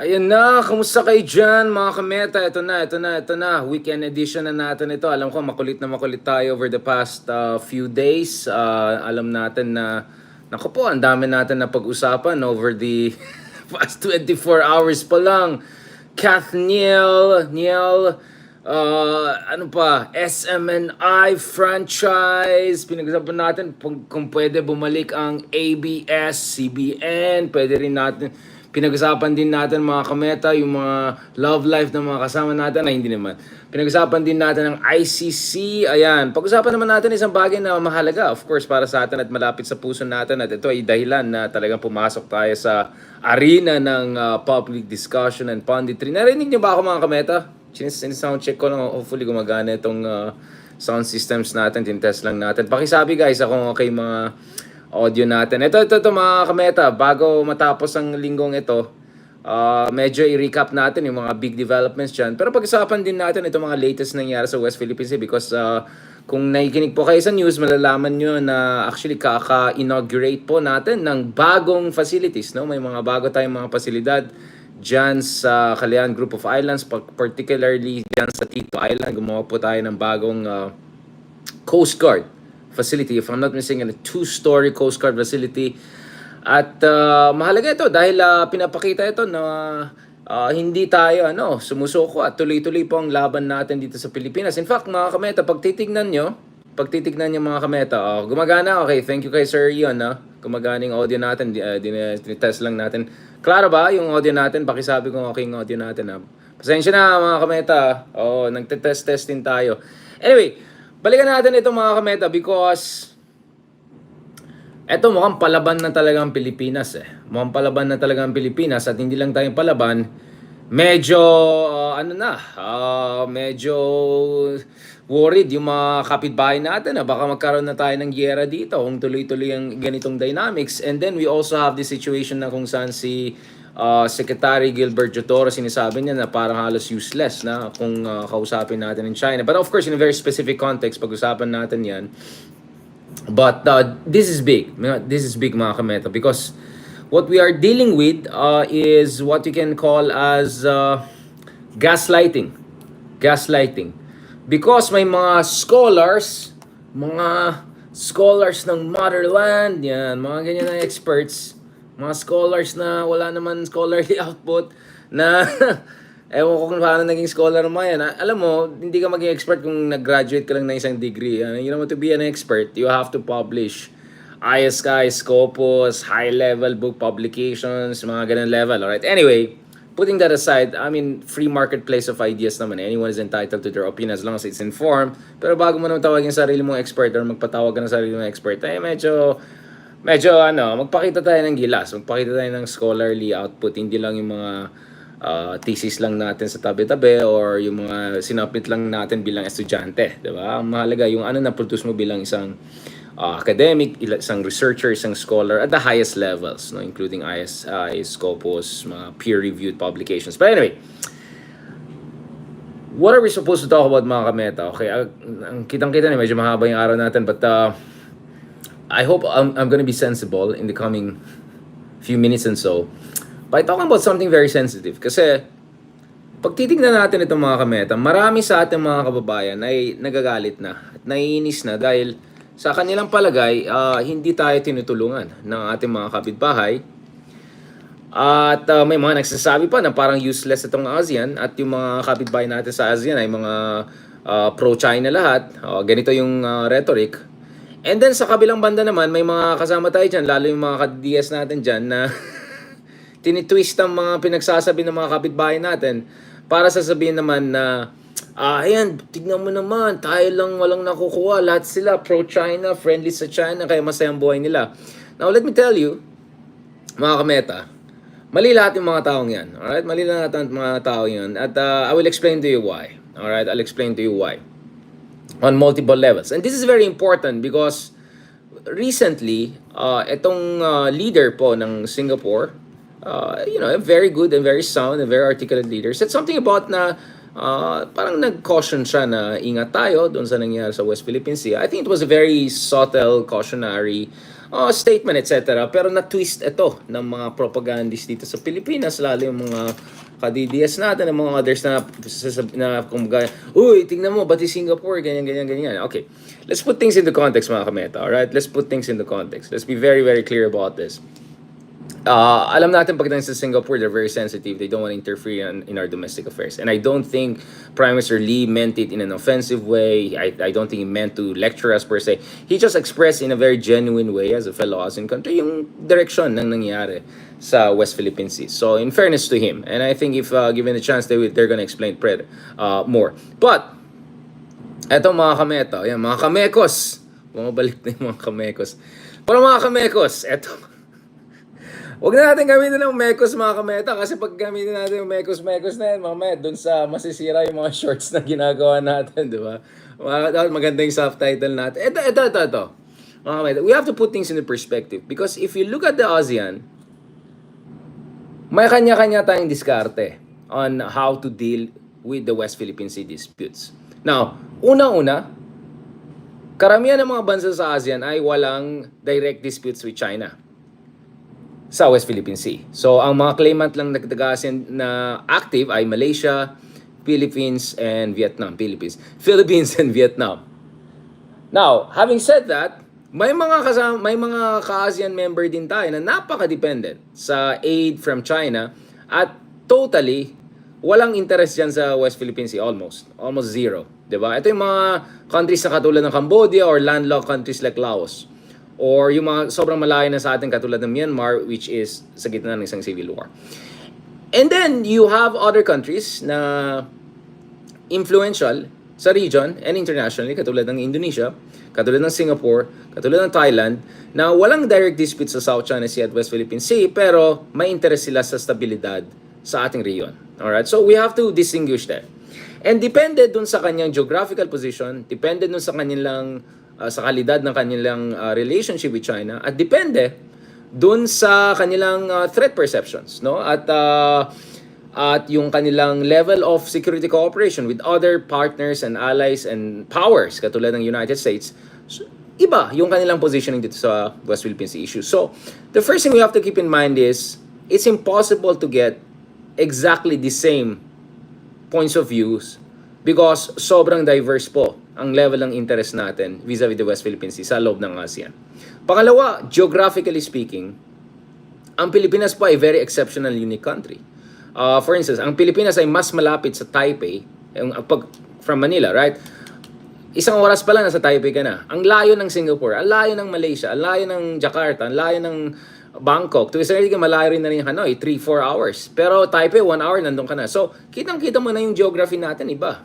Ayan na, kamusta kayo dyan mga kameta? Ito na. Weekend edition na natin ito. Alam ko makulit tayo over the past few days. Alam natin na, naku po, ang dami natin na pag-usapan over the past 24 hours pa lang. Kath Niel, ano pa, SMNI franchise. Pinag-usapan natin kung pwede bumalik ang ABS, CBN. Pwede rin natin pinag-usapan din natin mga kameta, yung mga love life ng mga kasama natin. Ay, hindi naman. Pinag-usapan din natin ang ICC. Ayan. Pag-usapan naman natin isang bagay na mahalaga, of course, para sa atin at malapit sa puso natin. At ito ay dahilan na talagang pumasok tayo sa arena ng public discussion and punditry. Narinig niyo ba ako mga kameta? Sound check ko lang. Hopefully gumagana itong sound systems natin. Tintest lang natin. Pakisabi guys kung okay mga audio natin. Ito mga kameta, bago matapos ang linggong ito, medyo i-recap natin yung mga big developments dyan. Pero pag-usapan din natin itong mga latest nangyari sa West Philippine Sea because kung nakikinig po kayo sa news, malalaman nyo na actually kaka-inaugurate po natin ng bagong facilities. No? May mga bago tayong mga pasilidad dyan sa Kalayaan Group of Islands, particularly dyan sa Tito Island. Gumawa po tayo ng bagong Coast Guard facility, if I'm not mistaken, a 2-story Coast Guard facility. At mahalaga ito dahil pinapakita ito na hindi tayo sumusuko at tuloy-tuloy po ang laban natin dito sa Pilipinas. In fact, mga kameta, pag titignan nyo mga kameta, gumagana, okay, thank you kay Sir Ian, gumagana yung audio natin, dinitest lang natin. Klaro ba yung audio natin? Pakisabi kung okay yung audio natin. Pasensya na mga kameta, nagtitest din tayo. Anyway, balikan natin ito mga kameta because eto mukhang palaban na talaga ang Pilipinas Mukhang palaban na talaga ang Pilipinas at hindi lang tayong palaban. Medyo medyo worried yung mga kapitbahay natin baka magkaroon na tayo ng giyera dito kung tuloy-tuloy ang ganitong dynamics. And then we also have the situation na kung saan si Secretary Gilbert Toro, sinasabi niya na parang halos useless na kung kausapin natin in China. But of course, in a very specific context, pag-usapan natin yan. But this is big. This is big mga kameta because what we are dealing with is what you can call as gaslighting. Gaslighting. Because may mga scholars ng motherland, yan, mga ganyan na experts, mga scholars na wala naman scholarly output na ewan ko kung paano naging scholar mo yan. Alam mo, hindi ka maging expert kung nag-graduate ka lang ng isang degree. You know, to be an expert, you have to publish ISKI, Scopus, high-level book publications, mga ganun level. Alright? Anyway, putting that aside, I mean, free marketplace of ideas naman. Anyone is entitled to their opinion as long as it's informed. Pero bago mo naman tawagin sarili mong expert or magpatawag ka ng sarili mong expert, medyo magpakita tayo ng gilas, magpakita tayo ng scholarly output, hindi lang yung mga thesis lang natin sa tabi-tabi or yung mga sinapit lang natin bilang estudyante, di ba? Ang mahalaga yung na-produce mo bilang isang academic, isang researcher, isang scholar at the highest levels, no, including ISI, Scopus, mga peer-reviewed publications. But anyway, what are we supposed to talk about mga kameta? Okay, ang kitang-kita na medyo mahaba yung araw natin, but I hope I'm gonna be sensible in the coming few minutes and so by talking about something very sensitive. Kasi pag titignan natin itong mga kameta, marami sa ating mga kababayan ay nagagalit na at naiinis na dahil sa kanilang palagay, hindi tayo tinutulungan ng ating mga kapitbahay. At may mga nagsasabi pa na parang useless itong ASEAN at yung mga kapitbahay natin sa ASEAN ay mga pro-China lahat. Ganito yung rhetoric. And then sa kabilang banda naman, may mga kasama tayo dyan, lalo yung mga ka-DS natin dyan na tinitwist ang mga pinagsasabi ng mga kapitbahay natin para sasabihin naman na ayan, tignan mo naman, tayo lang walang nakukuha. Lahat sila pro-China, friendly sa China, kaya masayang buhay nila. Now, let me tell you, mga kameta, mali lahat yung mga taong yan. Alright? Mali lahat yung mga taong yan. At I will explain to you why. Alright? I'll explain to you why. On multiple levels. And this is very important because recently, itong leader po ng Singapore, a very good and very sound and very articulate leader, said something about na parang nag-caution siya na ingat tayo doon sa nangyari sa West Philippine Sea. I think it was a very subtle cautionary statement, etc. Pero na-twist ito ng mga propagandists dito sa Pilipinas, lalo yung mga ka-DDS natin, ng mga others na kumbaga, uy, tingnan mo, pati Singapore, ganyan, ganyan, ganyan. Okay, let's put things into context, mga kameta, alright? Let's put things into context. Let's be very, very clear about this. Alam natin pagdating sa Singapore, they're very sensitive. They don't want to interfere in our domestic affairs. And I don't think Prime Minister Lee meant it in an offensive way. I don't think he meant to lecture us per se. He just expressed in a very genuine way as a fellow ASEAN country yung direction ng nangyari sa West Philippine Sea. So in fairness to him, and I think if given a chance, they're gonna explain more. But eto mga kameta, yan, mga kamekos. Bumabalik na yung mga kamekos. Pero mga kamekos, eto. Huwag na natin gamitin ng mekos mga kameta kasi pag gamitin natin yung mekos na yan, mamaya dun sa masisira yung mga shorts na ginagawa natin, di ba? Maganda yung subtitle natin. Ito. Mga kameta, we have to put things into perspective because if you look at the ASEAN, may kanya-kanya tayong diskarte on how to deal with the West Philippine Sea disputes. Now, una-una, karamihan ng mga bansa sa ASEAN ay walang direct disputes with China sa West Philippine Sea. So, ang mga claimant lang nagtaga-ASEAN na active ay Malaysia, Philippines, and Vietnam. Philippines and Vietnam. Now, having said that, may mga ka-ASEAN member din tayo na napaka-dependent sa aid from China at totally walang interest dyan sa West Philippine Sea, almost zero. Diba? Ito yung mga countries na katulad ng Cambodia or landlocked countries like Laos. Or yung mga sobrang malayo na sa atin katulad ng Myanmar, which is sa gitna ng isang civil war. And then, you have other countries na influential sa region and internationally, katulad ng Indonesia, katulad ng Singapore, katulad ng Thailand, na walang direct dispute sa South China Sea at West Philippine Sea, pero may interest sila sa stabilidad sa ating region. Alright? So, we have to distinguish that. And depende dun sa kanyang geographical position, depende dun sa kanilang sa kalidad ng kanilang relationship with China at depende dun sa kanilang threat perceptions, no? At yung kanilang level of security cooperation with other partners and allies and powers katulad ng United States. So, iba yung kanilang positioning dito sa West Philippine Sea issue. So, the first thing we have to keep in mind is it's impossible to get exactly the same points of views because sobrang diverse po ang level ng interest natin vis-a-vis the West Philippine Sea sa loob ng ASEAN. Pangalawa, geographically speaking, ang Pilipinas po ay very exceptional unique country. For instance, ang Pilipinas ay mas malapit sa Taipei from Manila, right? Isang oras pa lang nasa Taipei ka na. Ang layo ng Singapore, ang layo ng Malaysia, ang layo ng Jakarta, ang layo ng Bangkok. To isa rin malayo rin na rin Hanoi, 3-4 hours. Pero Taipei, 1 hour nandun ka na. So, kitang-kita mo na yung geography natin, iba.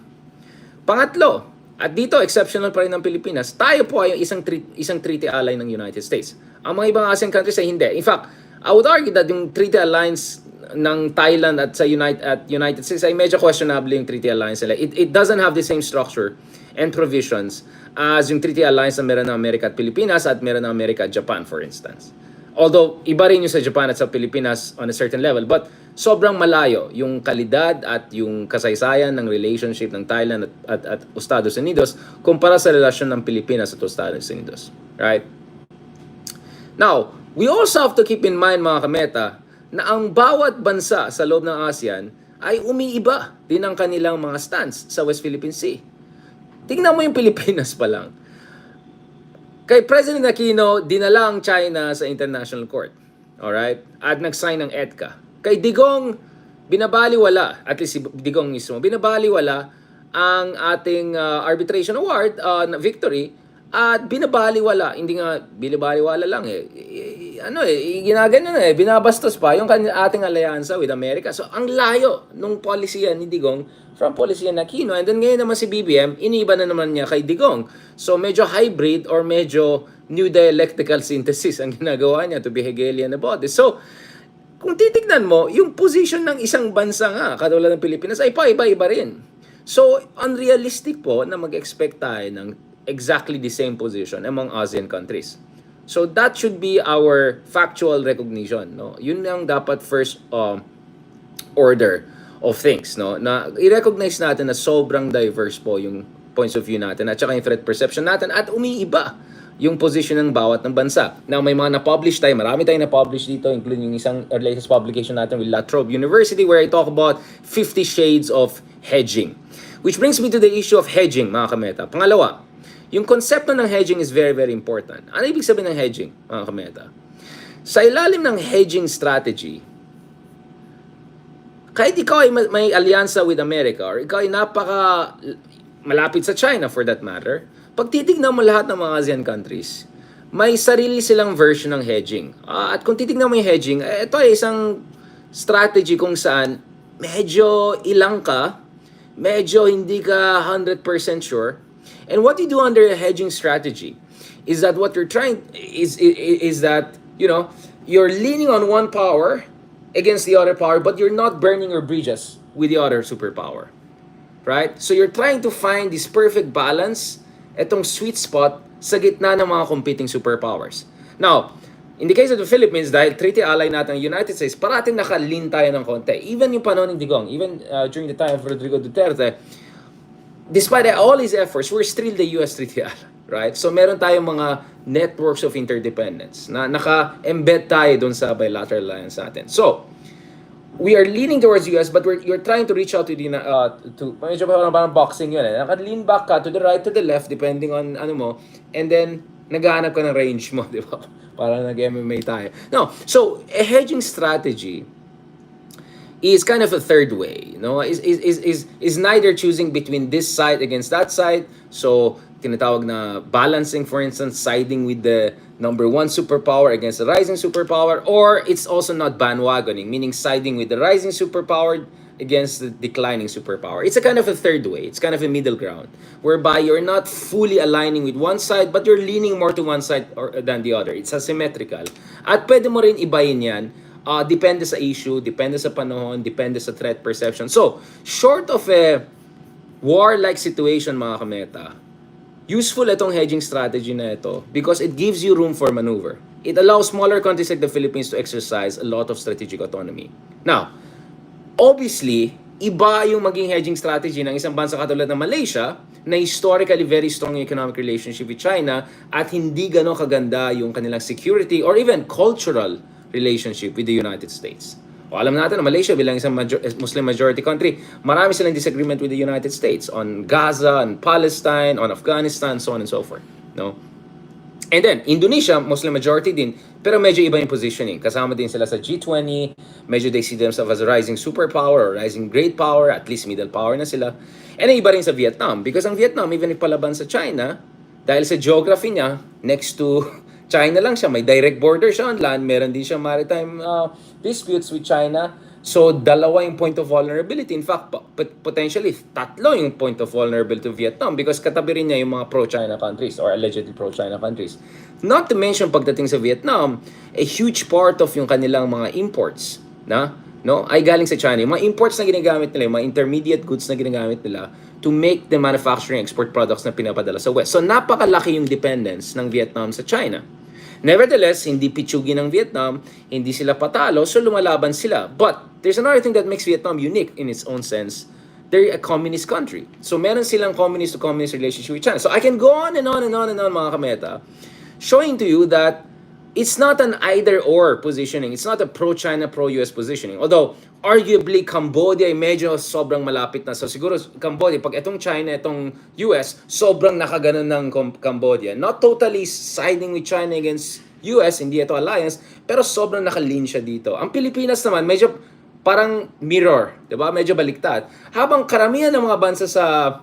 Pangatlo, at dito, exceptional pa rin ng Pilipinas, tayo po ay isang treaty ally ng United States. Ang mga ibang ASEAN countries ay hindi. In fact, I would argue that yung treaty alliance ng Thailand at sa United States ay medyo questionable yung treaty alliance nila. It doesn't have the same structure and provisions as yung treaty alliance na meron ng Amerika at Pilipinas at meron ng Amerika at Japan, for instance. Although, iba rin yung sa Japan at sa Pilipinas on a certain level. But, sobrang malayo yung kalidad at yung kasaysayan ng relationship ng Thailand at Estados Unidos kumpara sa relasyon ng Pilipinas at Estados Unidos. Right? Now, we also have to keep in mind, mga kameta, na ang bawat bansa sa loob ng ASEAN ay umiiba din ang kanilang mga stance sa West Philippine Sea. Tingnan mo yung Pilipinas pa lang. Kay President Aquino, dinala ang China sa International Court. Alright? At nag-sign ng EDCA. Kay Digong, binabaliwala, at least si Digong mismo, binabaliwala ang ating arbitration award na victory at binabaliwala, hindi nga binabaliwala lang ginagano binabastos pa yung ating alyansa with America. So, ang layo nung policy ni Digong from policy na Aquino. And then ngayon naman si BBM, iniba na naman niya kay Digong. So, medyo hybrid or medyo new dialectical synthesis ang ginagawa niya to be Hegelian about this. So, kung titignan mo, yung position ng isang bansa nga, katulad ng Pilipinas, ay paiba-iba rin. So, unrealistic po na mag-expect tayo ng exactly the same position among ASEAN countries. So, that should be our factual recognition. No? Yun ang dapat first order of things, no? Na i-recognize natin na sobrang diverse po yung points of view natin at saka yung threat perception natin at umiiba yung position ng bawat ng bansa. Now, may mga na-publish tayo, marami tayong na-publish dito, including yung isang latest publication natin with La Trobe University where I talk about 50 shades of hedging. Which brings me to the issue of hedging, mga kameta. Pangalawa, yung konsepto ng hedging is very, very important. Ano ibig sabihin ng hedging, mga kameta? Sa ilalim ng hedging strategy, kahit ikaw ay may alyansa with America or ikaw ay napaka malapit sa China for that matter, pag titignan mo lahat ng mga ASEAN countries, may sarili silang version ng hedging. At kung titignan mo yung hedging, ito ay isang strategy kung saan medyo ilang ka, medyo hindi ka 100% sure. And what you do under a hedging strategy is that what you're trying is that, you know, you're leaning on one power against the other power, but you're not burning your bridges with the other superpower. Right? So you're trying to find this perfect balance, etong sweet spot sa gitna ng mga competing superpowers. Now, in the case of the Philippines, dahil treaty ally natin ng United States, parating nakalin tayo ng konti. Even yung panahon ng Digong, even during the time of Rodrigo Duterte, despite all his efforts, we're still the US treaty ally. Right? So meron tayong mga networks of interdependence na naka-embed tayo dun sa bilateral alliance natin. So, we are leaning towards US, but you're trying to reach out to the medyo parang boxing yun eh. Naka-lean back ka to the right, to the left, depending on ano mo, and then naghahanap ka ng range mo, di ba? Para nag-MMA tayo. No, so a hedging strategy is kind of a third way, no? Is neither choosing between this side against that side. So tinatawag na balancing, for instance, siding with the number one superpower against the rising superpower, or it's also not bandwagoning, meaning siding with the rising superpower against the declining superpower. It's a kind of a third way. It's kind of a middle ground, whereby you're not fully aligning with one side, but you're leaning more to one side than the other. It's asymmetrical. At pwede mo rin ibayin yan, depende sa issue, depende sa panahon, depende sa threat perception. So, short of a war-like situation, mga kameta, useful itong hedging strategy na ito because it gives you room for maneuver. It allows smaller countries like the Philippines to exercise a lot of strategic autonomy. Now, obviously, iba yung maging hedging strategy ng isang bansa katulad ng Malaysia na historically very strong economic relationship with China at hindi gano'ng kaganda yung kanilang security or even cultural relationship with the United States. O alam natin na Malaysia bilang isang Muslim majority country, marami silang disagreement with the United States on Gaza, on Palestine, on Afghanistan, so on and so forth. No? And then, Indonesia, Muslim majority din, pero medyo iba yung positioning. Kasama din sila sa G20, medyo they see themselves as a rising superpower or rising great power, at least middle power na sila. And iba rin sa Vietnam, because ang Vietnam, even if palaban sa China, dahil sa geography niya, next to China lang siya, may direct border siya on land, meron din siya maritime disputes with China. So, dalawa yung point of vulnerability. In fact, potentially, tatlo yung point of vulnerability to Vietnam because katabi rin niya yung mga pro-China countries or allegedly pro-China countries. Not to mention, pagdating sa Vietnam, a huge part of yung kanilang mga imports ay galing sa China. Yung mga imports na ginagamit nila, yung mga intermediate goods na ginagamit nila to make the manufacturing export products na pinapadala sa West. So, napakalaki yung dependence ng Vietnam sa China. Nevertheless, hindi pitsugi ng Vietnam, hindi sila patalo, so lumalaban sila. But there's another thing that makes Vietnam unique in its own sense. They're a communist country. So meron silang communist-to-communist relationship with China. So I can go on and on and on and on, mga kameta, showing to you that it's not an either-or positioning. It's not a pro-China, pro-US positioning. Although, arguably, Cambodia ay medyo sobrang malapit na. So siguro, Cambodia, pag itong China, itong US, sobrang nakaganon ng Cambodia. Not totally siding with China against US, hindi ito alliance, pero sobrang nakalin siya dito. Ang Pilipinas naman, medyo parang mirror, di ba? Medyo baliktad. Habang karamihan ng mga bansa sa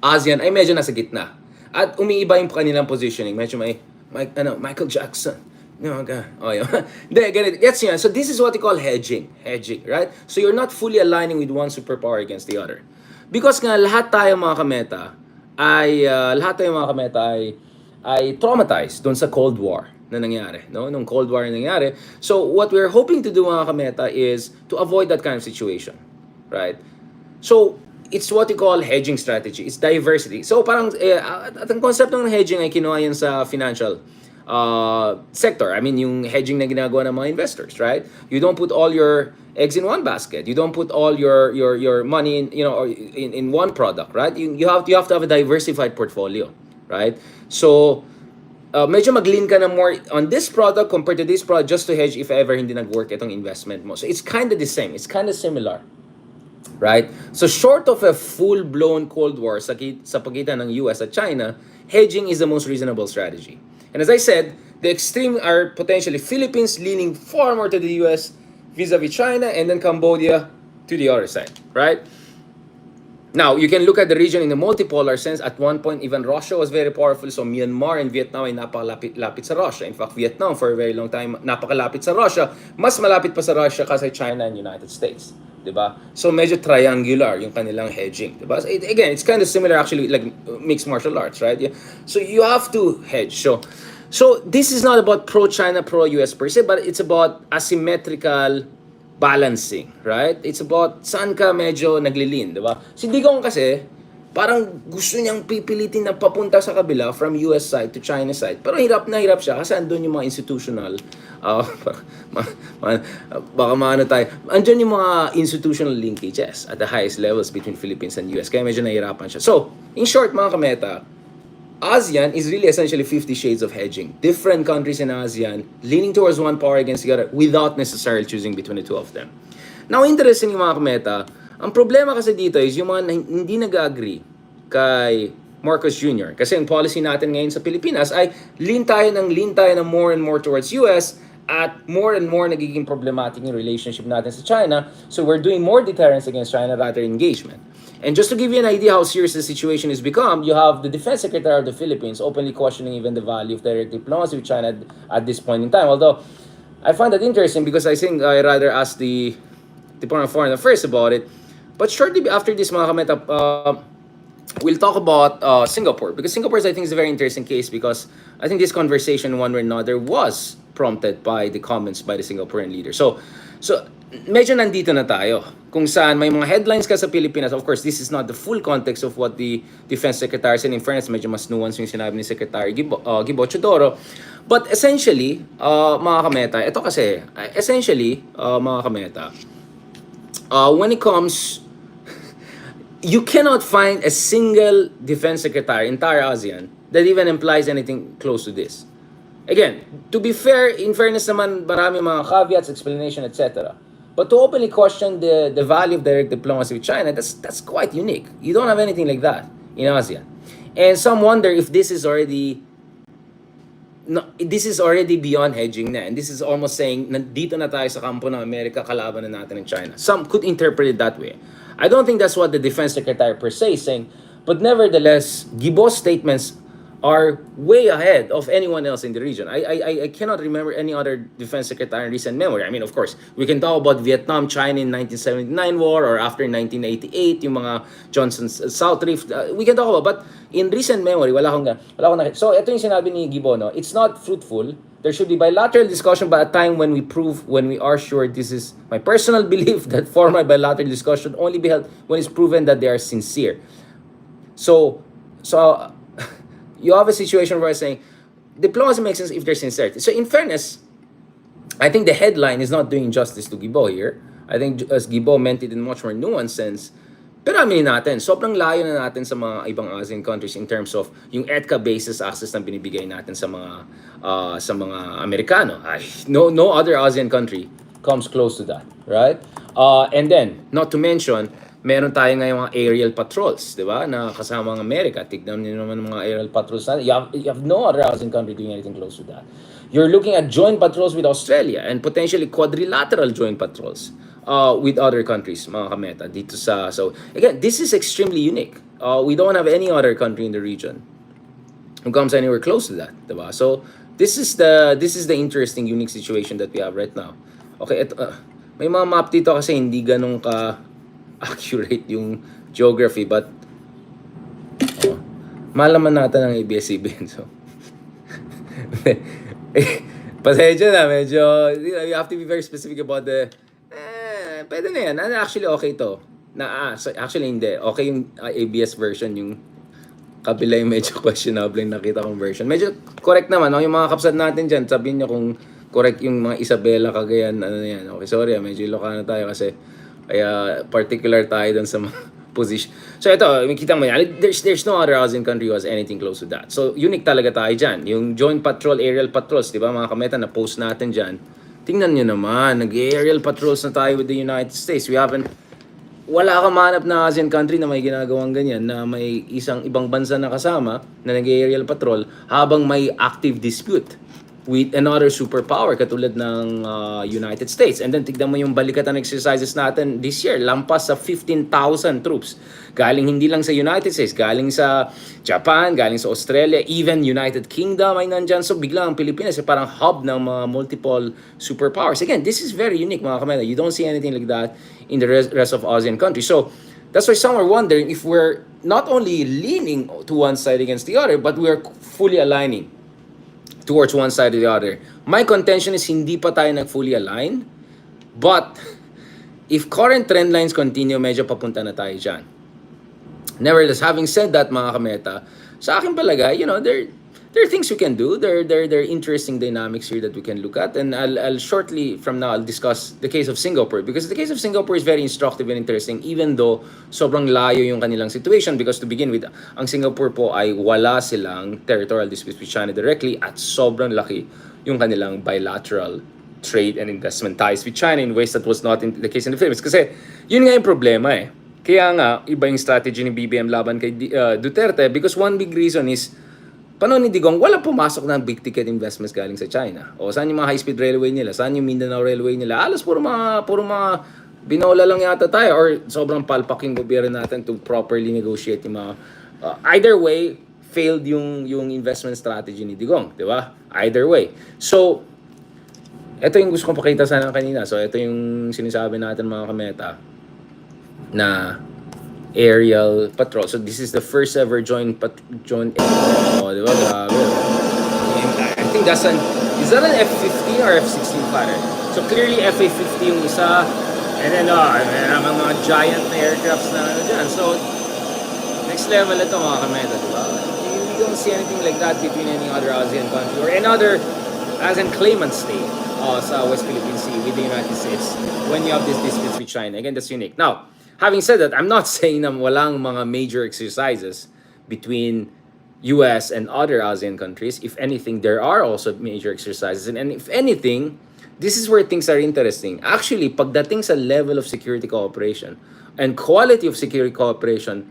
ASEAN ay medyo nasa gitna. At umiiba yung kanilang positioning. Medyo may Michael Jackson. No, okay. Oh, yeah. Gets you. So this is what we call hedging. Hedging, right? So you're not fully aligning with one superpower against the other. Because nga lahat tayo mga kameta ay traumatized doon sa Cold War na nangyari, no? Nung Cold War na nangyari. So what we're hoping to do mga kameta is to avoid that kind of situation, right? So it's what we call hedging strategy. It's diversity. So parang at ang concept ng hedging ay kinuha yan sa financial sector. I mean, yung hedging na ginagawa ng mga investors, right? You don't put all your eggs in one basket. You don't put all your money in, in one product, right? You have to have a diversified portfolio, right? So medyo mag-lean ka na more on this product compared to this product just to hedge if ever hindi nag-work itong investment mo. So it's kind of the same. It's kind of similar. Right? So short of a full-blown Cold War sa pagitan ng US at China, hedging is the most reasonable strategy. And as I said, the extreme are potentially Philippines leaning far more to the US vis-a-vis China, and then Cambodia to the other side, right? Now, you can look at the region in a multipolar sense. At one point, even Russia was very powerful. So Myanmar and Vietnam ay napakalapit sa Russia. In fact, Vietnam for a very long time napakalapit sa Russia. Mas malapit pa sa Russia kasi China and United States. Diba? So medyo triangular yung kanilang hedging. Diba? So again, it's kind of similar actually like mixed martial arts, right? Yeah. So you have to hedge. So this is not about pro-China, pro-US per se, but it's about asymmetrical balancing, right? It's about saan ka medyo naglilin, di ba? Si Digong kasi, parang gusto niyang pipilitin na papunta sa kabila from US side to China side. Pero hirap na hirap siya kasi andun yung mga institutional, baka maano tayo, andun yung mga institutional linkages at the highest levels between Philippines and US. Kaya medyo nahirapan siya. So, in short mga kameta, ASEAN is really essentially 50 shades of hedging. Different countries in ASEAN leaning towards one power against the other without necessarily choosing between the two of them. Now, interesting yung mga kameta, ang problema kasi dito is yung mga hindi nag-agree kay Marcos Jr. Kasi ang policy natin ngayon sa Pilipinas ay lean tayo ng more and more towards US at more and more nagiging problematic yung relationship natin sa China. So we're doing more deterrence against China rather than engagement. And just to give you an idea how serious the situation has become, you have the Defense Secretary of the Philippines openly questioning even the value of direct diplomacy with China at this point in time. Although, I find that interesting because I think I rather ask the Department of Foreign Affairs about it. But shortly after this, mga kameta, we'll talk about Singapore. Because Singapore, I think, is a very interesting case because I think this conversation, one way or another, was prompted by the comments by the Singaporean leader. So medyo nandito na tayo. Kung saan may mga headlines ka sa Pilipinas, of course, this is not the full context of what the Defense Secretary said. In fairness, medyo mas nuance yung sinabi ni Secretary Gibo Chodoro. But essentially, mga kameta, ito kasi, essentially, mga kameta, when it comes, you cannot find a single Defense Secretary, entire ASEAN, that even implies anything close to this. Again, to be fair, in fairness naman, marami mga caveats, explanation, etc. But to openly question the value of direct diplomacy with China, that's quite unique. You don't have anything like that in ASEAN. And some wonder if this is already beyond hedging na. And this is almost saying, nandito na tayo sa kampo ng Amerika, kalaban na natin ng China. Some could interpret it that way. I don't think that's what the Defense Secretary per se is saying. But nevertheless, Gibo's statements are way ahead of anyone else in the region. I cannot remember any other defense secretary in recent memory. I mean, of course, we can talk about Vietnam, China in 1979 war or after 1988, yung mga Johnson's South Rift. We can talk about, but in recent memory, wala akong nakita. So, ito yung sinabi ni Gibo, no? It's not fruitful. There should be bilateral discussion by a time when we are sure, this is my personal belief, that formal bilateral discussion only be held when it's proven that they are sincere. So you have a situation where I'm saying diplomacy makes sense if there's sincerity. So in fairness, I think the headline is not doing justice to Gibo here. I think as Gibo meant it in much more nuanced sense. Pero aminin natin, sobrang layo na natin sa mga ibang ASEAN countries in terms of yung EDCA basis access na binibigay natin sa mga Amerikano. No other ASEAN country comes close to that, right? And then, not to mention, meron tayo ngayong mga aerial patrols, di ba? Na kasama ang Amerika. Tignan niyo naman mga aerial patrols natin. You have no other ASEAN country doing anything close to that. You're looking at joint patrols with Australia and potentially quadrilateral joint patrols with other countries, mga kameta. So, again, this is extremely unique. We don't have any other country in the region who comes anywhere close to that, di ba? So, this is the interesting, unique situation that we have right now. Okay, may mga map dito kasi hindi ganun ka accurate yung geography, but malaman natin ang ABS-CBN. So, pasensya na, medyo, you have to be very specific about pwede na yan. Actually, okay to. So, actually, hindi. Okay yung ABS version, yung kabila yung medyo questionable yung nakita kong version. Medyo correct naman, no? Yung mga kapsat natin dyan, sabihin nyo kung correct yung mga Isabela, Cagayan, ano yan. Okay, sorry, medyo Ilocano tayo kasi kaya particular tayo dun sa mga position. So ito, makita mo yan, there's no other ASEAN country who has anything close to that. So unique talaga tayo dyan. Yung joint patrol, aerial patrols, di ba mga kameta, na post natin dyan. Tingnan nyo naman, nag-aerial patrols na tayo with the United States. Wala kang mahanap na ASEAN country na may ginagawang ganyan, na may isang ibang bansa na kasama na nag-aerial patrol habang may active dispute with another superpower katulad ng United States. And then tignan mo yung balikatan exercises natin this year, lampas sa 15,000 troops. Galing hindi lang sa United States, galing sa Japan, galing sa Australia, even United Kingdom ay nandyan. So bigla ang Pilipinas ay parang hub ng mga multiple superpowers. Again, this is very unique mga kamera. You don't see anything like that in the rest of ASEAN countries. So that's why some are wondering if we're not only leaning to one side against the other, but we are fully aligning towards one side or the other. My contention is hindi pa tayo nag-fully align, but if current trend lines continue, medyo papunta na tayo dyan. Nevertheless, having said that mga kameta, sa akin palagay, there are things we can do. There are interesting dynamics here that we can look at. And I'll shortly from now, I'll discuss the case of Singapore. Because the case of Singapore is very instructive and interesting, even though sobrang layo yung kanilang situation. Because to begin with, ang Singapore po ay wala silang territorial disputes with China directly at sobrang laki yung kanilang bilateral trade and investment ties with China in ways that was not in the case in the Philippines. Kasi yun nga yung problema eh. Kaya nga, iba yung strategy ni BBM laban kay Duterte because one big reason is panahon ni Digong, walang pumasok ng big ticket investments galing sa China. O saan yung mga high-speed railway nila? Saan yung Mindanao Railway nila? Alas, puro mga binola lang yata tayo or sobrang palpak yung gobyerno natin to properly negotiate yung mga... either way, failed yung investment strategy ni Digong, di ba? Either way. So, ito yung gusto kong pakita sana kanina. So, ito yung sinasabi natin mga kameta na aerial patrol. So this is the first ever joint oh, di ba? Grabe. I think is that an F-15 or F-16 fighter? So clearly F-15 yung isa, and then mga giant na aircrafts na dyan. So next level ito mga kameta, di ba? We don't see anything like that between any other ASEAN country or any other ASEAN claimant state sa West Philippine Sea with the United States when you have this disputes with China. Again, that's unique. Now, having said that, I'm not saying na walang mga major exercises between US and other ASEAN countries. If anything, there are also major exercises. And if anything, this is where things are interesting. Actually, pagdating sa level of security cooperation and quality of security cooperation,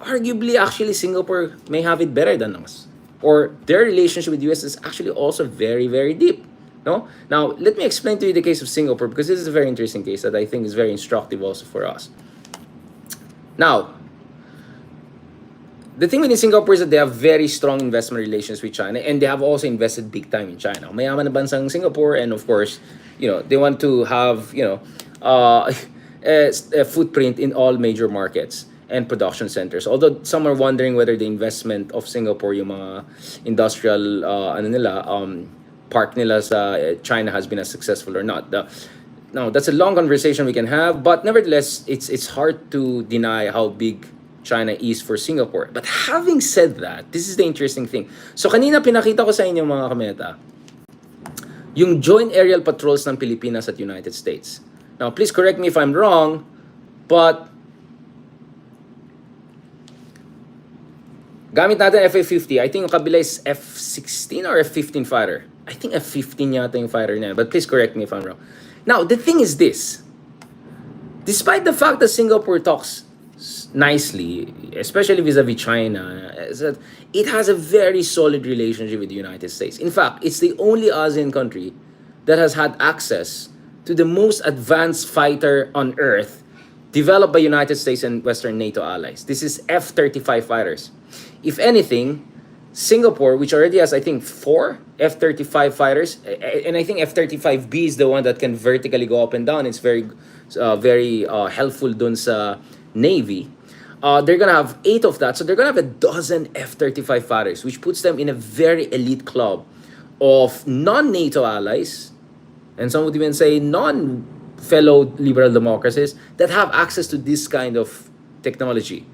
arguably, actually, Singapore may have it better than us. Or their relationship with US is actually also very, very deep. No? Now, let me explain to you the case of Singapore because this is a very interesting case that I think is very instructive also for us. Now, the thing with Singapore is that they have very strong investment relations with China and they have also invested big time in China. Mayaman na bansang Singapore and of course, they want to have, a footprint in all major markets and production centers. Although some are wondering whether the investment of Singapore, yung mga industrial, park nila sa China has been as successful or not. Now, that's a long conversation we can have, but nevertheless, it's hard to deny how big China is for Singapore. But having said that, this is the interesting thing. So kanina pinakita ko sa inyo mga kameta, yung joint aerial patrols ng Pilipinas at United States. Now, please correct me if I'm wrong, but gamit natin F-50. I think yung kabila is F-16 or F-15 fighter. I think F-15 yata yung fighter niya, but please correct me if I'm wrong. Now, the thing is this. Despite the fact that Singapore talks nicely, especially vis-a-vis China, is that it has a very solid relationship with the United States. In fact, it's the only ASEAN country that has had access to the most advanced fighter on Earth developed by United States and Western NATO allies. This is F-35 fighters. If anything, Singapore, which already has, I think, 4 F-35 fighters, and I think F-35B is the one that can vertically go up and down. It's very helpful dun sa Navy. They're gonna have 8 of that, so they're gonna have a dozen F-35 fighters, which puts them in a very elite club of non-NATO allies, and some would even say non-fellow liberal democracies that have access to this kind of technology.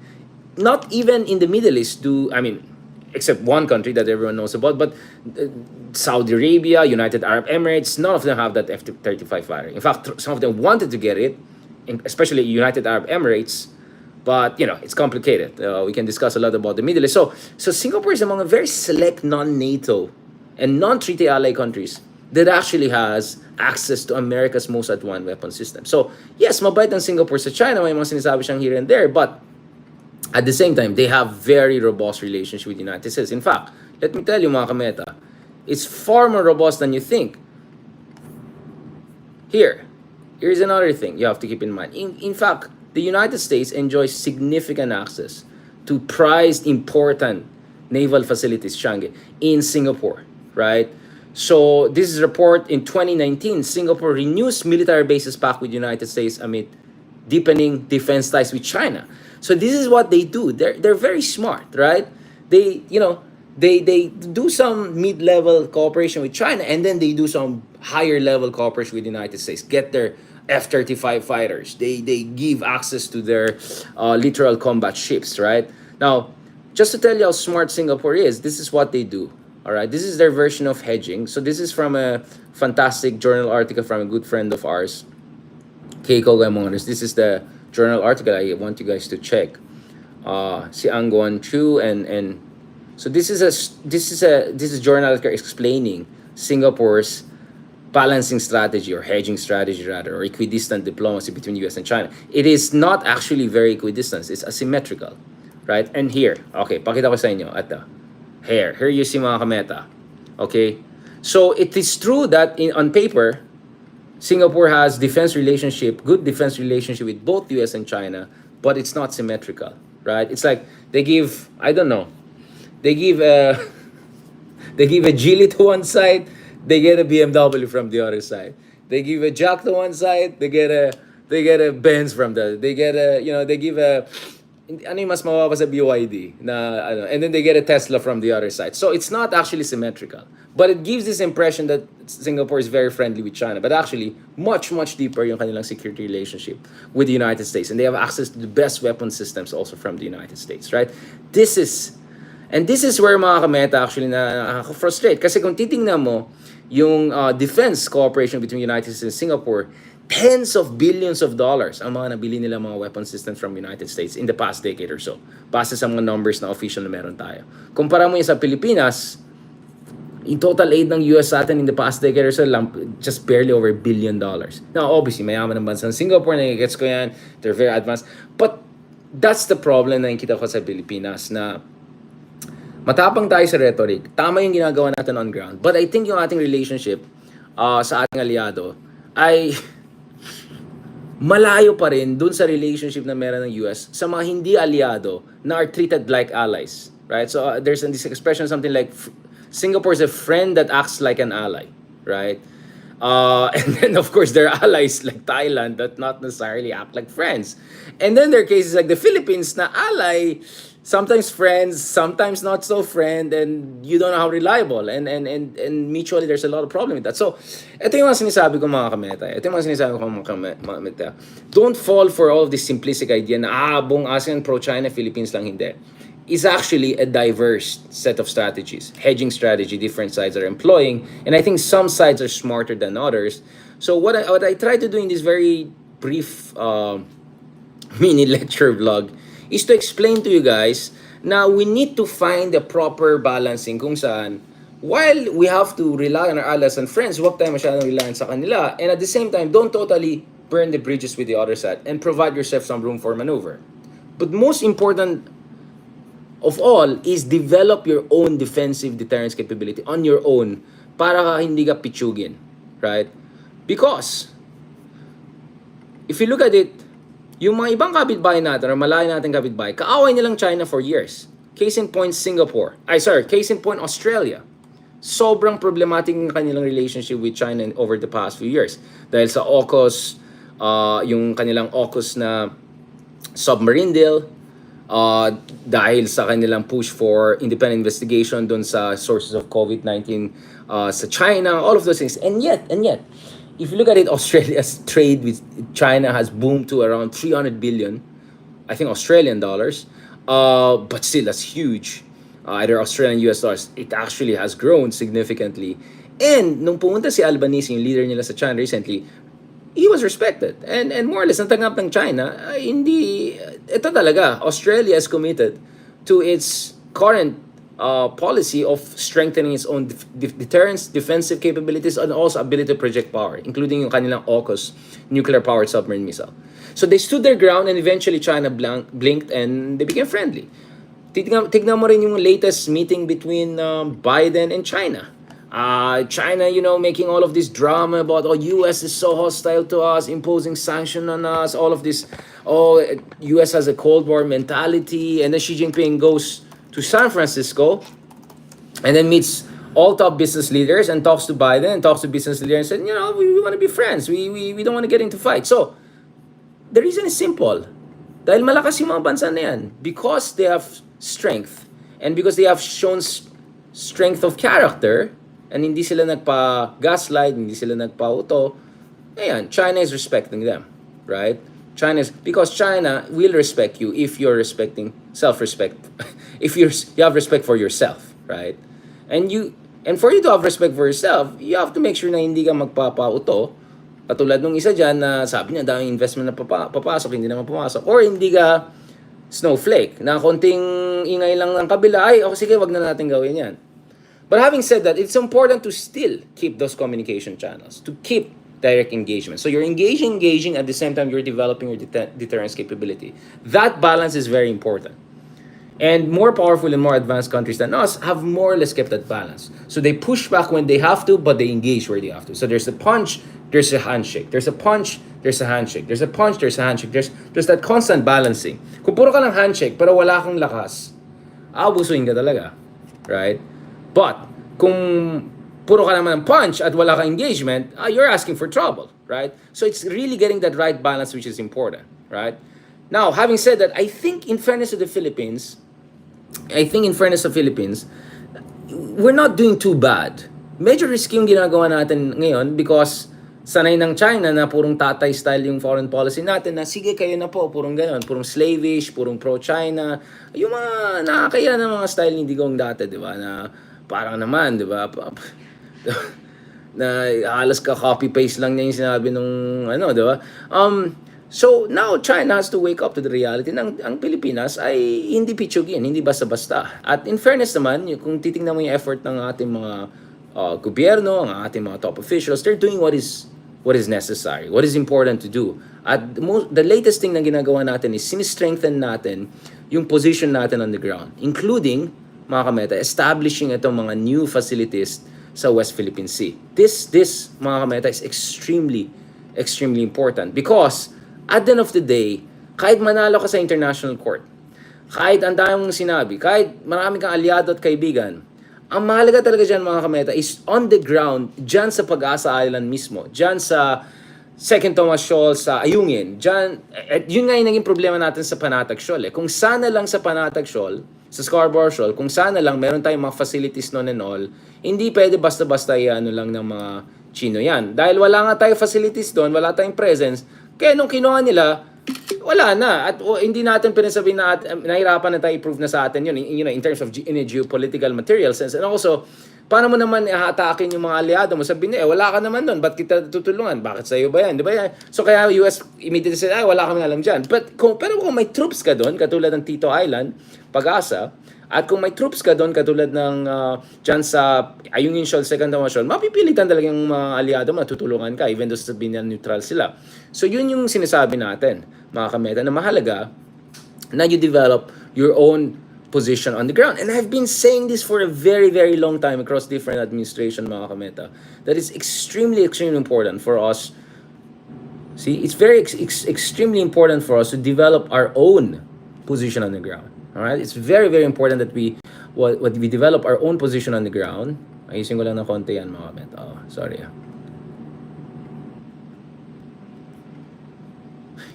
not even in the Middle East do, I mean, except one country that everyone knows about, but Saudi Arabia, United Arab Emirates, none of them have that F-35 fighter. In fact, some of them wanted to get it, especially United Arab Emirates, but it's complicated. We can discuss a lot about the Middle East. So Singapore is among a very select non-NATO and non-treaty ally countries that actually has access to America's most advanced weapon system. So yes, mabait ang Singapore sa China, may mga sinasabi siyang here and there, but at the same time, they have very robust relationship with the United States. In fact, let me tell you mga kameta, it's far more robust than you think. Here's another thing you have to keep in mind. In fact, the United States enjoys significant access to prized important naval facilities, Shanghai, in Singapore, right? So this is a report in 2019, Singapore renews military bases pact with the United States amid deepening defense ties with China. So this is what they do. They're very smart, right? They they do some mid-level cooperation with China, and then they do some higher level cooperation with the United States. Get their F-35 fighters. They give access to their littoral combat ships, right? Now, just to tell you how smart Singapore is, this is what they do. All right, this is their version of hedging. So this is from a fantastic journal article from a good friend of ours, Keiko Gamoners. This is the journal article I want you guys to check. Si Angguan Chu and so this is journal article explaining Singapore's balancing strategy or hedging strategy rather, or equidistant diplomacy between US and China. It is not actually very equidistant. It's asymmetrical, right? And here, okay, pakita ko sa inyo at the here you see mga kameta. Okay, so it is true that on paper, Singapore has good defense relationship with both US and China, but it's not symmetrical, right? It's like they give, I don't know, they give a they give a Geely to one side, they get a BMW from the other side. They give a Jack to one side, they get a Benz from the, they get a, they give a, ano yung mas mababa sa BYD na ano, and then they get a Tesla from the other side. So it's not actually symmetrical, but it gives this impression that Singapore is very friendly with China, but actually much deeper yung kanilang security relationship with the United States, and they have access to the best weapon systems also from the United States, right? This is where mga kameta actually nakaka-frustrate, kasi kung titingnan mo yung defense cooperation between United States and Singapore, tens of billions of dollars ang mga nabili nila mga weapon systems from United States in the past decade or so, base sa mga numbers na official na meron tayo. Kumpara mo yun sa Pilipinas, in total aid ng US sa atin in the past decade or so, just barely over $1 billion. Now, obviously, mayaman ng bansa ng Singapore, nagigets ko yan, they're very advanced. But that's the problem na nakikita ko sa Pilipinas, na matapang tayo sa rhetoric, tama yung ginagawa natin on ground. But I think yung ating relationship sa ating aliado ay malayo pa rin dun sa relationship na meron ng US sa mga hindi aliado na are treated like allies, right? So there's this expression, something like Singapore is a friend that acts like an ally, right? And then of course there are allies like Thailand that not necessarily act like friends. And then there are cases like the Philippines na ally, sometimes friends, sometimes not so friend, and you don't know how reliable, and mutually there's a lot of problem with that. So ito yung mga sinasabi ko mga kameta. Don't fall for all of this simplistic idea na buong ASEAN pro-China, Philippines lang hindi. Is actually a diverse set of strategies, hedging strategy different sides are employing, and I think some sides are smarter than others. So what I try to do in this very brief mini lecture vlog is to explain to you guys na we need to find the proper balancing kung saan while we have to rely on our allies and friends, huwag tayo masyadong reliant sa kanila, and at the same time, don't totally burn the bridges with the other side and provide yourself some room for maneuver. But most important of all is develop your own defensive deterrence capability on your own para hindi ka pichugin, right? Because if you look at it, yung mga ibang kapitbahay natin or malayo natin kapitbahay, kaaway nilang China for years. Case in point, case in point, Australia. Sobrang problematic ang kanilang relationship with China over the past few years. Dahil sa AUKUS, yung kanilang AUKUS na submarine deal, dahil sa kanilang push for independent investigation dun sa sources of COVID-19 sa China, all of those things. And yet, if you look at it, Australia's trade with China has boomed to around 300 billion, I think Australian dollars. but still that's huge. Either Australian US dollars, it actually has grown significantly. And nung pumunta si Albanese, yung leader nila sa China recently, he was respected. And more or less, natanggap ng China, hindi, ito talaga, Australia is committed to its current policy of strengthening its own deterrence, defensive capabilities, and also ability to project power, including yung kanilang AUKUS, nuclear-powered submarine missile. So they stood their ground, and eventually China blinked and they became friendly. Tignan mo rin yung latest meeting between Biden and China. China, making all of this drama about, US is so hostile to us, imposing sanction on us, all of this, US has a Cold War mentality, and then Xi Jinping goes to San Francisco and then meets all top business leaders and talks to Biden and talks to business leaders and said, we want to be friends. We don't want to get into fight. So, the reason is simple. Dahil malakas yung mga bansa na yan. Because they have strength and because they have shown strength of character and hindi sila nagpa-gaslight, hindi sila nagpa-uto, ayan, China is respecting them, right? Because China will respect you if you're respecting self-respect. If you have respect for yourself, right? And for you to have respect for yourself, you have to make sure na hindi ka magpapa-uto. Katulad nung isa dyan na sabi niya, daming investment na papasok, hindi naman pumasok. Or hindi ka snowflake, na konting ingay lang ng kabila, sige, wag na natin gawin yan. But having said that, it's important to still keep those communication channels, to keep direct engagement. So you're engaging, at the same time you're developing your deterrence capability. That balance is very important. And more powerful and more advanced countries than us have more or less kept that balance. So they push back when they have to, but they engage where they have to. So there's a punch, there's a handshake. There's a punch, there's a handshake. There's a punch, there's a handshake. There's that constant balancing. Kung puro ka ng handshake pero wala kang lakas, abusuin ka talaga. Right? But kung puro ka naman ng punch at wala kang engagement, you're asking for trouble. Right? So it's really getting that right balance which is important. Right? Now, having said that, I think in fairness to the Philippines, we're not doing too bad. Medyo risky yung ginagawa natin ngayon because sanay ng China na purong tatay style yung foreign policy natin na sige kayo na po, purong gano'n, purong slavish, purong pro-China. Yung mga nakakaya ng mga style ni Digong dati, di ba? Na parang naman, di ba? Na halos ka copy-paste lang niya yung sinabi nung di ba? So now China has to wake up to the reality na ang Pilipinas ay hindi pichugin, hindi basta-basta. At in fairness naman, kung titingnan mo yung effort ng ating mga gobyerno, ang ating mga top officials, they're doing what is necessary, what is important to do. At the latest thing na ginagawa natin is sinistrengthen natin yung position natin on the ground, including, mga kameta, establishing itong mga new facilities sa West Philippine Sea. This mga kameta, is extremely important because at the end of the day, kahit manalo ka sa international court, kahit ang dami mong sinabi, kahit marami kang aliado at kaibigan, ang mahalaga talaga dyan mga kameta is on the ground, dyan sa Pag-asa Island mismo, dyan sa Second Thomas Shoal, sa Ayungin, dyan, at yun nga yung naging problema natin sa Panatag Shoal. Kung sana lang sa Panatag Shoal, sa Scarborough Shoal, kung sana lang meron tayong mga facilities noon and all, hindi pwede basta-basta lang ng mga Chino yan. Dahil wala nga tayong facilities doon, wala tayong presence, kaya nung kinuha nila, wala na. At hindi natin pinasabihin na nahirapan na tayo i-prove na sa atin yun, in terms of in a geopolitical material sense. And also, paano mo naman i-atakin yung mga aliado mo? Sabihin wala ka naman doon. Ba't kita tutulungan? Bakit sa'yo ba yan? Di ba yan? So kaya US immediately said, wala kami alam dyan. Pero kung may troops ka doon, katulad ng Tito Island, Pag-asa, at kung may troops ka doon, katulad ng dyan sa Ayungin Shoal, Second Thomas Shoal, mapipilitan talaga yung mga aliado mo, tutulungan ka, even though sabihin na neutral sila. So yun yung sinasabi natin, mga kameta, na mahalaga na you develop your own position on the ground. And I've been saying this for a very, very long time across different administration, mga kameta, that is extremely important for us. See, it's very extremely important for us to develop our own position on the ground. All right, it's very, very important that we develop our own position on the ground. Ayusin ko lang ng konti yan, mga kameta. Sorry.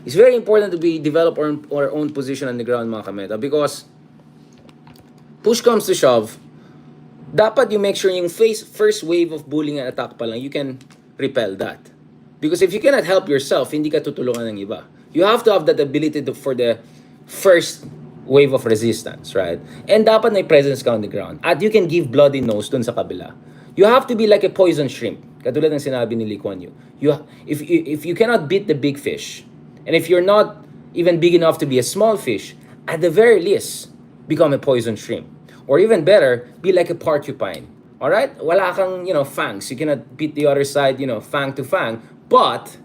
It's very important that we develop our own position on the ground, mga kameta, because push comes to shove, dapat you make sure yung first wave of bullying and attack pa lang, you can repel that. Because if you cannot help yourself, hindi ka tutulungan ng iba. You have to have that ability for the first wave of resistance, right? And dapat may presence ka on the ground. At you can give bloody nose dun sa kabila. You have to be like a poison shrimp. Katulad ng sinabi ni Lee Kuan Yew. If you cannot beat the big fish, and if you're not even big enough to be a small fish, at the very least, become a poison shrimp. Or even better, be like a porcupine. Alright? Wala kang, fangs. You cannot beat the other side, fang to fang. But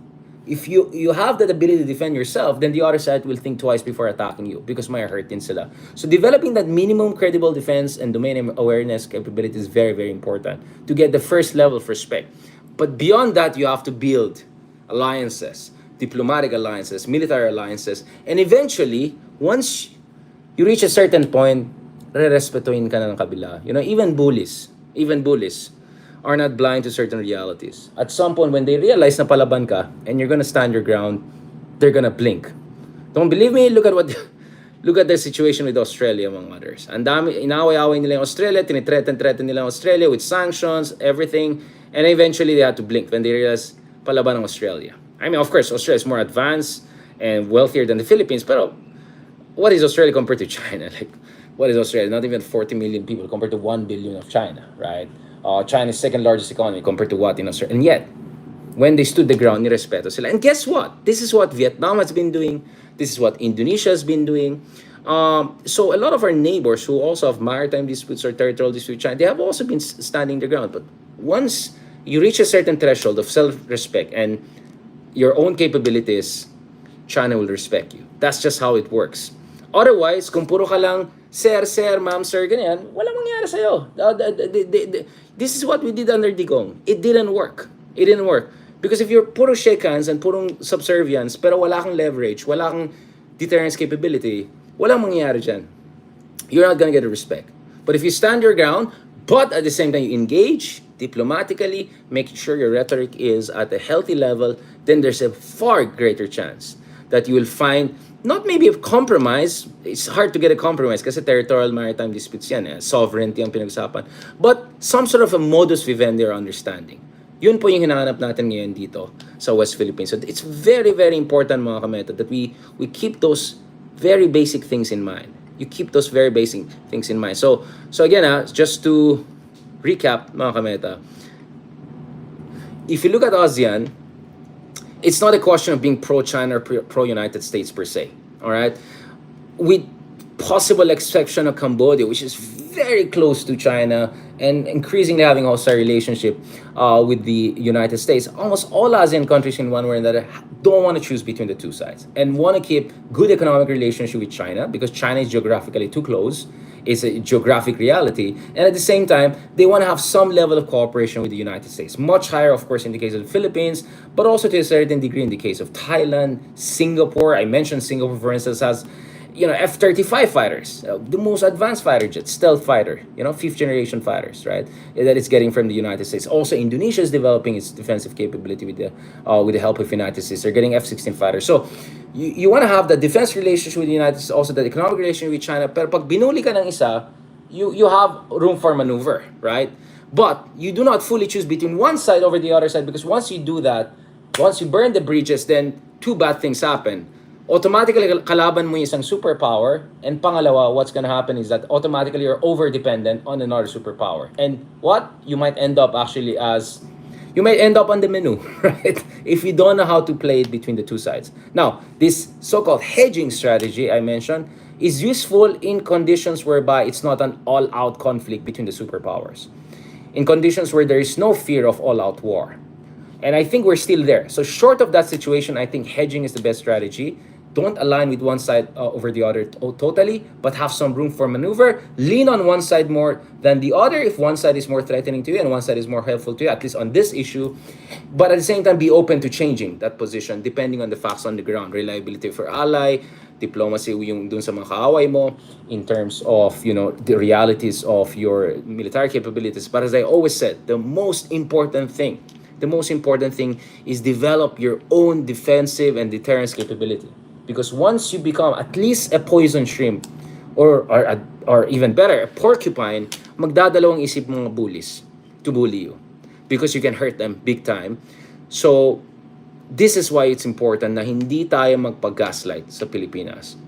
if you have that ability to defend yourself, then the other side will think twice before attacking you because may hurt din sila. So developing that minimum credible defense and domain awareness capability is very, very important to get the first level of respect. But beyond that, you have to build alliances, diplomatic alliances, military alliances, and eventually, once you reach a certain point, re-respetuhin ka na ng kabila. Even bullies are not blind to certain realities. At some point, when they realize na palaban ka and you're gonna stand your ground, they're gonna blink. Don't believe me? Look at the situation with Australia, among others. Ang dami, inaway-away nila yung Australia, tinitreaten nila yung Australia with sanctions, everything, and eventually they had to blink when they realized palaban ng Australia. I mean, of course, Australia is more advanced and wealthier than the Philippines, pero what is Australia compared to China? Like, what is Australia? Not even 40 million people compared to 1 billion of China, right? China's second largest economy compared to what in Australia. And yet, when they stood the ground, nirespeto sila. And guess what? This is what Vietnam has been doing. This is what Indonesia has been doing. So a lot of our neighbors who also have maritime disputes or territorial disputes with China, they have also been standing their ground. But once you reach a certain threshold of self-respect and your own capabilities, China will respect you. That's just how it works. Otherwise, kung puro ka lang, sir, ma'am, sir, ganyan, walang mangyari sa'yo. This is what we did under Digong. It didn't work. Because if you're puro shake hands and purong subservience, pero wala kang leverage, wala kang deterrence capability, walang mangyari dyan. You're not gonna get a respect. But if you stand your ground, but at the same time you engage diplomatically, making sure your rhetoric is at a healthy level, then there's a far greater chance that you will find not maybe a compromise. It's hard to get a compromise kasi territorial maritime disputes yan. Sovereignty ang pinag-usapan. But some sort of a modus vivendi or understanding. Yun po yung hinahanap natin ngayon dito sa West Philippines. So it's very, very important, mga kameta, that we keep those very basic things in mind. You keep those very basic things in mind. So again, just to recap, mga kameta, if you look at ASEAN, it's not a question of being pro-China or pro-United States per se, all right? With possible exception of Cambodia, which is very close to China and increasingly having a hostile relationship with the United States, almost all ASEAN countries in one way or another don't want to choose between the two sides and want to keep good economic relationship with China because China is geographically too close. It's a geographic reality. And at the same time, they want to have some level of cooperation with the United States. Much higher, of course, in the case of the Philippines, but also to a certain degree in the case of Thailand, Singapore. I mentioned Singapore, for instance, has F-35 fighters, the most advanced fighter jet, stealth fighter, fifth generation fighters, right? That it's getting from the United States. Also, Indonesia is developing its defensive capability with the help of the United States. They're getting F-16 fighters. So you want to have the defense relationship with the United States, also the economic relationship with China. Pero pag binuli ka ng isa, you have room for maneuver, right? But you do not fully choose between one side over the other side because once you do that, once you burn the bridges, then two bad things happen. Automatically kalaban mo yung isang superpower, and pangalawa, what's gonna happen is that automatically you're over-dependent on another superpower. And what? You might end up on the menu, right? If you don't know how to play it between the two sides. Now, this so-called hedging strategy I mentioned is useful in conditions whereby it's not an all-out conflict between the superpowers. In conditions where there is no fear of all-out war. And I think we're still there. So short of that situation, I think hedging is the best strategy. Don't align with one side over the other totally, but have some room for maneuver. Lean on one side more than the other if one side is more threatening to you and one side is more helpful to you, at least on this issue. But at the same time, be open to changing that position depending on the facts on the ground. Reliability for ally, diplomacy yung dun sa mga kaaway mo in terms of, the realities of your military capabilities. But as I always said, the most important thing is develop your own defensive and deterrence capability. Because once you become at least a poison shrimp or even better, a porcupine, magdadalawang isip mga bullies to bully you because you can hurt them big time. So this is why it's important na hindi tayo magpag-gaslight sa Pilipinas.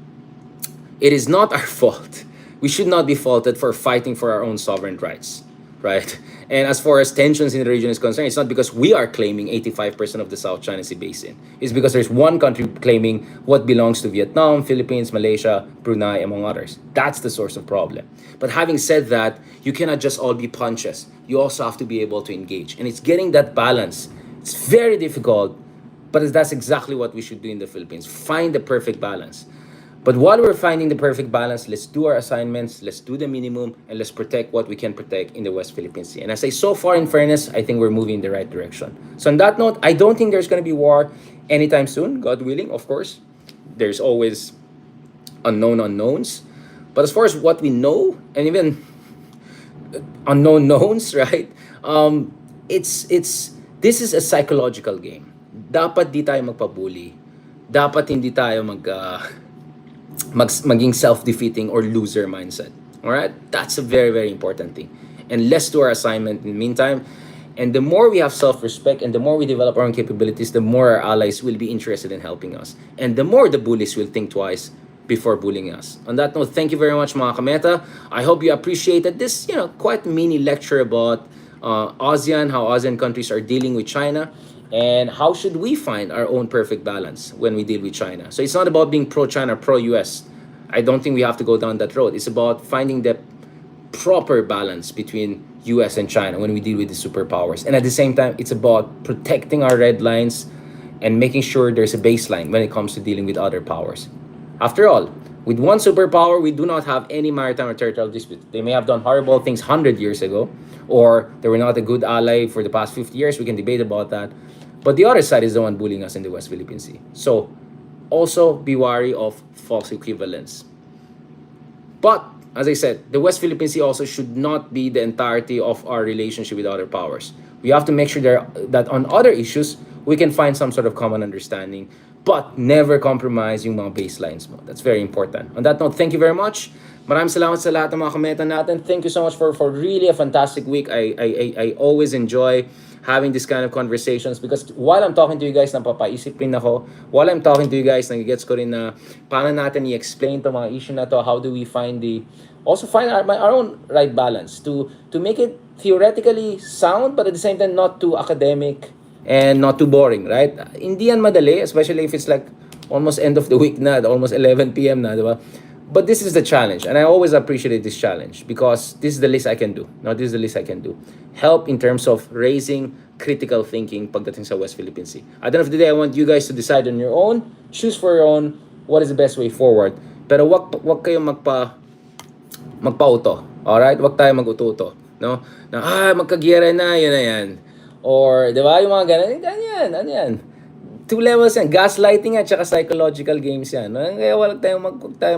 it is not our fault. We should not be faulted for fighting for our own sovereign rights, right? And as far as tensions in the region is concerned, it's not because we are claiming 85% of the South China Sea Basin. It's because there's one country claiming what belongs to Vietnam, Philippines, Malaysia, Brunei, among others. That's the source of problem. But having said that, you cannot just all be punches. You also have to be able to engage. And it's getting that balance. It's very difficult, but that's exactly what we should do in the Philippines. Find the perfect balance. But while we're finding the perfect balance, let's do our assignments, let's do the minimum, and let's protect what we can protect in the West Philippine Sea. And I say, so far, in fairness, I think we're moving in the right direction. So on that note, I don't think there's going to be war anytime soon, God willing, of course. There's always unknown unknowns. But as far as what we know, and even unknown knowns, right? This is a psychological game. Dapat di tayo magpabully. Dapat hindi tayo maging self-defeating or loser mindset. Alright? That's a very, very important thing. And let's do our assignment in the meantime. And the more we have self-respect and the more we develop our own capabilities, the more our allies will be interested in helping us. And the more the bullies will think twice before bullying us. On that note, thank you very much, mga kameta. I hope you appreciated this, quite mini lecture about ASEAN, how ASEAN countries are dealing with China. And how should we find our own perfect balance when we deal with China? So it's not about being pro-China, pro-US. I don't think we have to go down that road. It's about finding the proper balance between US and China when we deal with the superpowers. And at the same time, it's about protecting our red lines and making sure there's a baseline when it comes to dealing with other powers. After all, with one superpower, we do not have any maritime or territorial dispute. They may have done horrible things 100 years ago, or they were not a good ally for the past 50 years. We can debate about that. But the other side is the one bullying us in the West Philippine Sea. So, also be wary of false equivalence. But, as I said, the West Philippine Sea also should not be the entirety of our relationship with other powers. We have to make sure that on other issues, we can find some sort of common understanding, but never compromise yung mga baselines mo. That's very important. On that note, thank you very much. Maraming salamat sa lahat ng mga komenta natin. Thank you so much for really a fantastic week. I always enjoy having this kind of conversations because while I'm talking to you guys, napapaisip rin ako. While I'm talking to you guys, nagigets ko rin na paano natin i-explain to mga issue na to. How do we find our own right balance to make it theoretically sound but at the same time not too academic and not too boring, right? Hindi yan madali, especially if it's like almost end of the week na, almost 11 p.m. na, di ba? But this is the challenge, and I always appreciate this challenge because this is the least I can do. No, this is the least I can do. Help in terms of raising critical thinking pagdating sa West Philippine Sea. At the end of the day, I want you guys to decide on your own, choose for your own, what is the best way forward. Pero wag kayong magpauto. Alright? Wag tayo magututo. No? Magkagiyera na, yun na yan. Or, di ba, yung mga ganyan, ano yan? Two levels yan, gaslighting at saka psychological games yan. Kaya wag tayong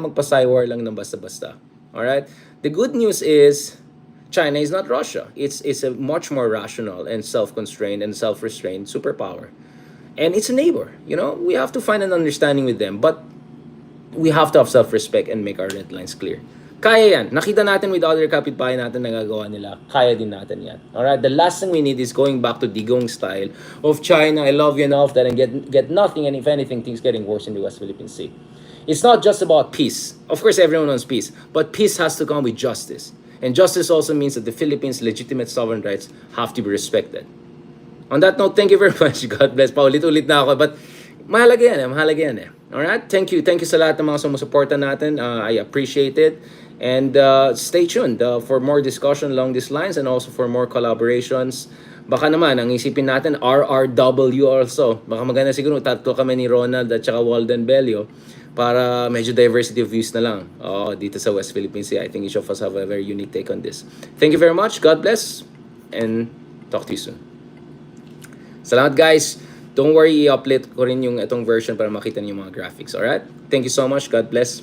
magpa-psywar lang ng basta-basta. Alright? The good news is, China is not Russia. It's a much more rational and self-constrained and self-restrained superpower. And it's a neighbor. We have to find an understanding with them. But we have to have self-respect and make our red lines clear. Kaya yan. Nakita natin with other kapitbahay natin nagagawa nila. Kaya din natin yan. Alright? The last thing we need is going back to Digong style of China, I love you enough that and get nothing, and if anything, things getting worse in the West Philippine Sea. It's not just about peace. Of course, everyone wants peace. But peace has to come with justice. And justice also means that the Philippines' legitimate sovereign rights have to be respected. On that note, thank you very much. God bless. Paulit-ulit na ako. But mahalaga yan eh. Alright? Thank you sa lahat ng mga sumusuporta natin. I appreciate it. And stay tuned for more discussion along these lines and also for more collaborations. Baka naman, ang isipin natin, RRW also. Baka maganda siguro, tatlo kami ni Ronald at saka Walden Bello para medyo diversity of views na lang dito sa West Philippine Sea. I think each of us have a very unique take on this. Thank you very much. God bless. And talk to you soon. Salamat guys. Don't worry, i-upload ko rin yung itong version para makita niyo yung mga graphics. Alright? Thank you so much. God bless.